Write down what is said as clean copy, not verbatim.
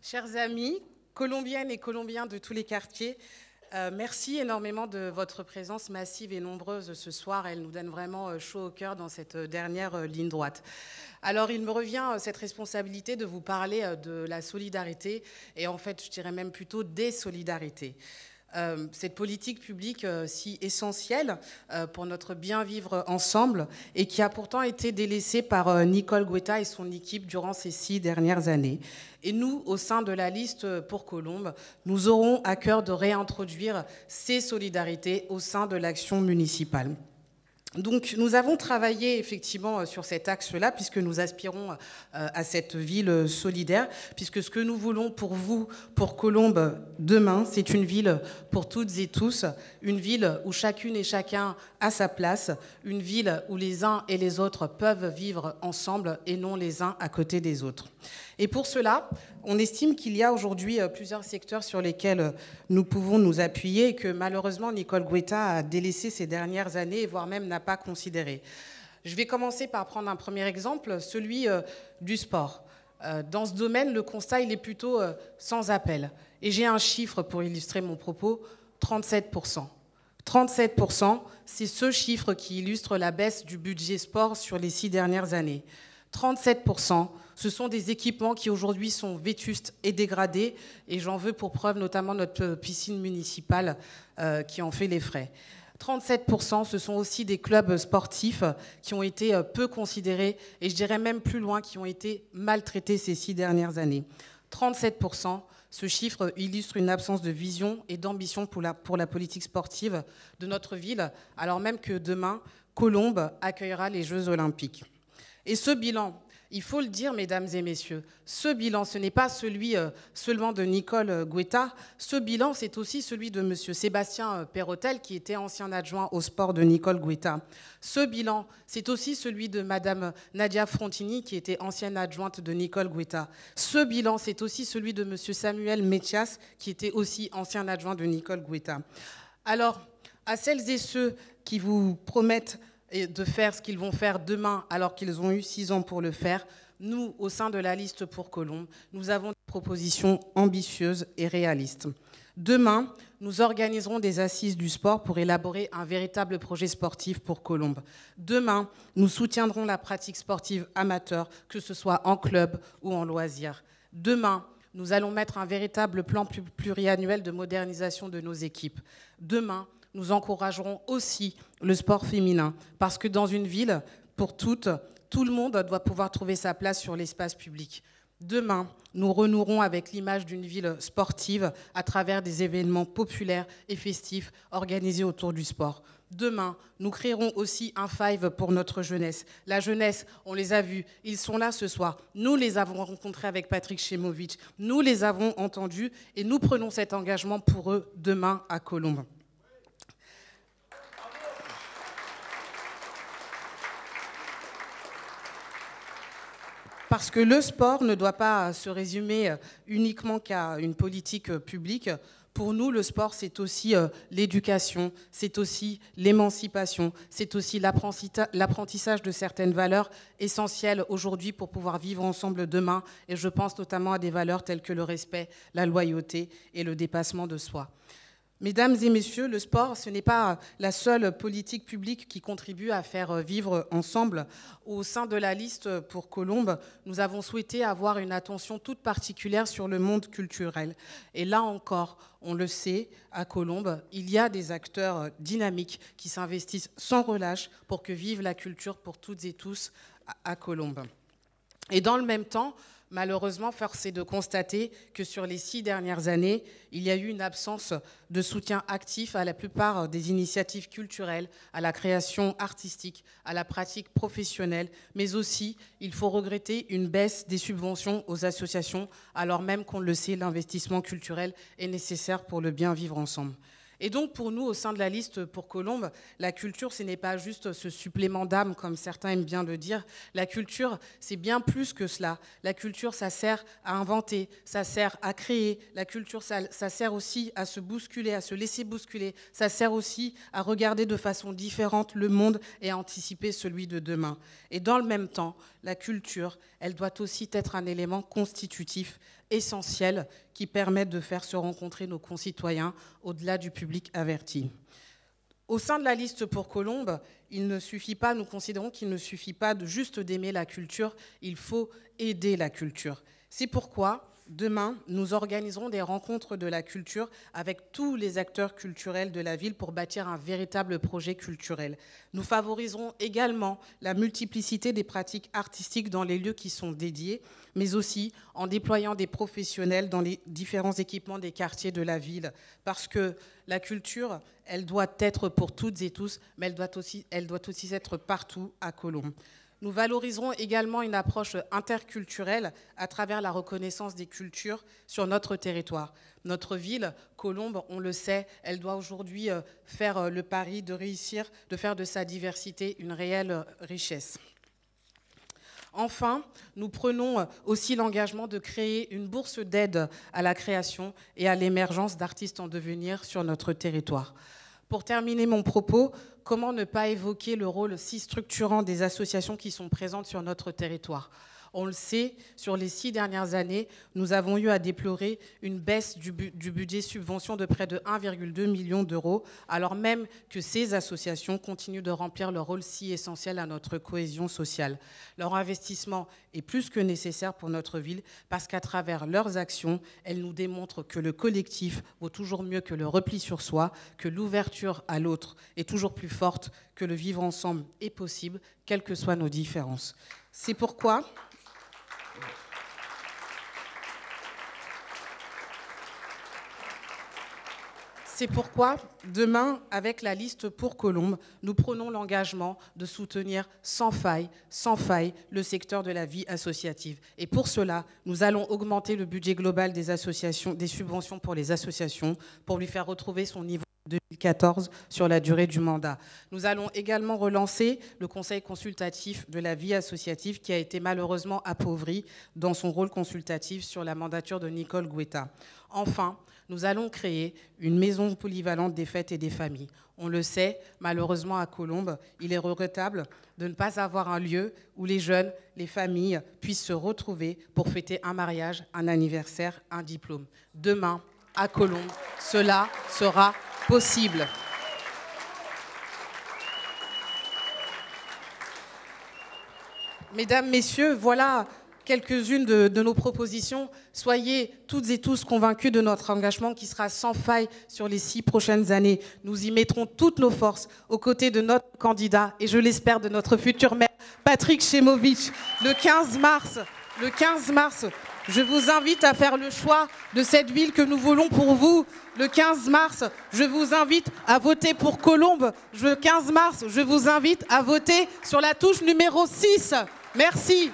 Chers amis, colombiennes et colombiens de tous les quartiers, merci énormément de votre présence massive et nombreuse ce soir. Elle nous donne vraiment chaud au cœur dans cette dernière ligne droite. Alors, il me revient cette responsabilité de vous parler de la solidarité et en fait, je dirais même plutôt des solidarités. Cette politique publique si essentielle pour notre bien vivre ensemble et qui a pourtant été délaissée par Nicole Guetta et son équipe durant ces 6 dernières années. Et nous, au sein de la liste pour Colombes, nous aurons à cœur de réintroduire ces solidarités au sein de l'action municipale. Donc nous avons travaillé effectivement sur cet axe-là, puisque nous aspirons à cette ville solidaire, puisque ce que nous voulons pour vous, pour Colombes, demain, c'est une ville pour toutes et tous, une ville où chacune et chacun a sa place, une ville où les uns et les autres peuvent vivre ensemble et non les uns à côté des autres. Et pour cela, on estime qu'il y a aujourd'hui plusieurs secteurs sur lesquels nous pouvons nous appuyer et que malheureusement Nicole Guetta a délaissé ces dernières années, voire même n'a pas considéré. Je vais commencer par prendre un premier exemple, celui du sport. Dans ce domaine, le constat il est plutôt sans appel. Et j'ai un chiffre pour illustrer mon propos, 37%. 37%, c'est ce chiffre qui illustre la baisse du budget sport sur les 6 dernières années. 37%, ce sont des équipements qui aujourd'hui sont vétustes et dégradés, et j'en veux pour preuve notamment notre piscine municipale qui en fait les frais. 37%, ce sont aussi des clubs sportifs qui ont été peu considérés, et je dirais même plus loin, qui ont été maltraités ces 6 dernières années. 37%, ce chiffre illustre une absence de vision et d'ambition pour la politique sportive de notre ville, alors même que demain, Colombes accueillera les Jeux Olympiques. Et ce bilan, il faut le dire, mesdames et messieurs, ce bilan, ce n'est pas celui seulement de Nicole Guetta. Ce bilan, c'est aussi celui de M. Sébastien Perrotel, qui était ancien adjoint au sport de Nicole Guetta. Ce bilan, c'est aussi celui de Mme Nadia Frontini, qui était ancienne adjointe de Nicole Guetta. Ce bilan, c'est aussi celui de M. Samuel Metias, qui était aussi ancien adjoint de Nicole Guetta. Alors, à celles et ceux qui vous promettent de faire ce qu'ils vont faire demain alors qu'ils ont eu 6 ans pour le faire, nous, au sein de la liste pour Colombes, nous avons des propositions ambitieuses et réalistes. Demain, nous organiserons des assises du sport pour élaborer un véritable projet sportif pour Colombes. Demain, nous soutiendrons la pratique sportive amateur, que ce soit en club ou en loisir. Demain, nous allons mettre un véritable plan pluriannuel de modernisation de nos équipes. Demain, nous encouragerons aussi le sport féminin, parce que dans une ville, pour toutes, tout le monde doit pouvoir trouver sa place sur l'espace public. Demain, nous renouerons avec l'image d'une ville sportive à travers des événements populaires et festifs organisés autour du sport. Demain, nous créerons aussi un Five pour notre jeunesse. La jeunesse, on les a vus, ils sont là ce soir. Nous les avons rencontrés avec Patrick Chemovic, nous les avons entendus et nous prenons cet engagement pour eux demain à Colombes. Parce que le sport ne doit pas se résumer uniquement qu'à une politique publique. Pour nous, le sport, c'est aussi l'éducation, c'est aussi l'émancipation, c'est aussi l'apprentissage de certaines valeurs essentielles aujourd'hui pour pouvoir vivre ensemble demain. Et je pense notamment à des valeurs telles que le respect, la loyauté et le dépassement de soi. Mesdames et messieurs, le sport, ce n'est pas la seule politique publique qui contribue à faire vivre ensemble. Au sein de la liste pour Colombes, nous avons souhaité avoir une attention toute particulière sur le monde culturel. Et là encore, on le sait, à Colombes, il y a des acteurs dynamiques qui s'investissent sans relâche pour que vive la culture pour toutes et tous à Colombes. Et dans le même temps, malheureusement, force est de constater que sur les 6 dernières années, il y a eu une absence de soutien actif à la plupart des initiatives culturelles, à la création artistique, à la pratique professionnelle, mais aussi, il faut regretter une baisse des subventions aux associations, alors même qu'on le sait, l'investissement culturel est nécessaire pour le bien vivre ensemble. Et donc, pour nous, au sein de la liste pour Colombes, la culture, ce n'est pas juste ce supplément d'âme, comme certains aiment bien le dire. La culture, c'est bien plus que cela. La culture, ça sert à inventer, ça sert à créer. La culture, ça sert aussi à se bousculer, à se laisser bousculer. Ça sert aussi à regarder de façon différente le monde et à anticiper celui de demain. Et dans le même temps, la culture, elle doit aussi être un élément constitutif essentiels qui permettent de faire se rencontrer nos concitoyens au-delà du public averti. Au sein de la liste pour Colombes, nous considérons qu'il ne suffit pas de juste d'aimer la culture, il faut aider la culture. C'est pourquoi, demain, nous organiserons des rencontres de la culture avec tous les acteurs culturels de la ville pour bâtir un véritable projet culturel. Nous favoriserons également la multiplicité des pratiques artistiques dans les lieux qui sont dédiés, mais aussi en déployant des professionnels dans les différents équipements des quartiers de la ville. Parce que la culture, elle doit être pour toutes et tous, mais elle doit aussi être partout à Colombes. Nous valoriserons également une approche interculturelle à travers la reconnaissance des cultures sur notre territoire. Notre ville, Colombes, on le sait, elle doit aujourd'hui faire le pari de réussir, de faire de sa diversité une réelle richesse. Enfin, nous prenons aussi l'engagement de créer une bourse d'aide à la création et à l'émergence d'artistes en devenir sur notre territoire. Pour terminer mon propos, comment ne pas évoquer le rôle si structurant des associations qui sont présentes sur notre territoire ? On le sait, sur les 6 dernières années, nous avons eu à déplorer une baisse du budget subvention de près de 1,2 million d'euros, alors même que ces associations continuent de remplir leur rôle si essentiel à notre cohésion sociale. Leur investissement est plus que nécessaire pour notre ville, parce qu'à travers leurs actions, elles nous démontrent que le collectif vaut toujours mieux que le repli sur soi, que l'ouverture à l'autre est toujours plus forte, que le vivre ensemble est possible, quelles que soient nos différences. C'est pourquoi demain, avec la liste pour Colombes, nous prenons l'engagement de soutenir sans faille, le secteur de la vie associative. Et pour cela, nous allons augmenter le budget global des associations, des subventions pour les associations, pour lui faire retrouver son niveau de 2014 sur la durée du mandat. Nous allons également relancer le Conseil consultatif de la vie associative qui a été malheureusement appauvri dans son rôle consultatif sur la mandature de Nicole Guetta. Enfin, nous allons créer une maison polyvalente des fêtes et des familles. On le sait, malheureusement à Colombes, il est regrettable de ne pas avoir un lieu où les jeunes, les familles puissent se retrouver pour fêter un mariage, un anniversaire, un diplôme. Demain, à Colombes, cela sera possible. Mesdames, Messieurs, voilà quelques-unes de nos propositions. Soyez toutes et tous convaincus de notre engagement qui sera sans faille sur les 6 prochaines années. Nous y mettrons toutes nos forces aux côtés de notre candidat et je l'espère de notre futur maire, Patrick Chemovich. Le 15 mars, je vous invite à faire le choix de cette ville que nous voulons pour vous. Le 15 mars, je vous invite à voter pour Colombes. Le 15 mars, je vous invite à voter sur la touche numéro 6. Merci.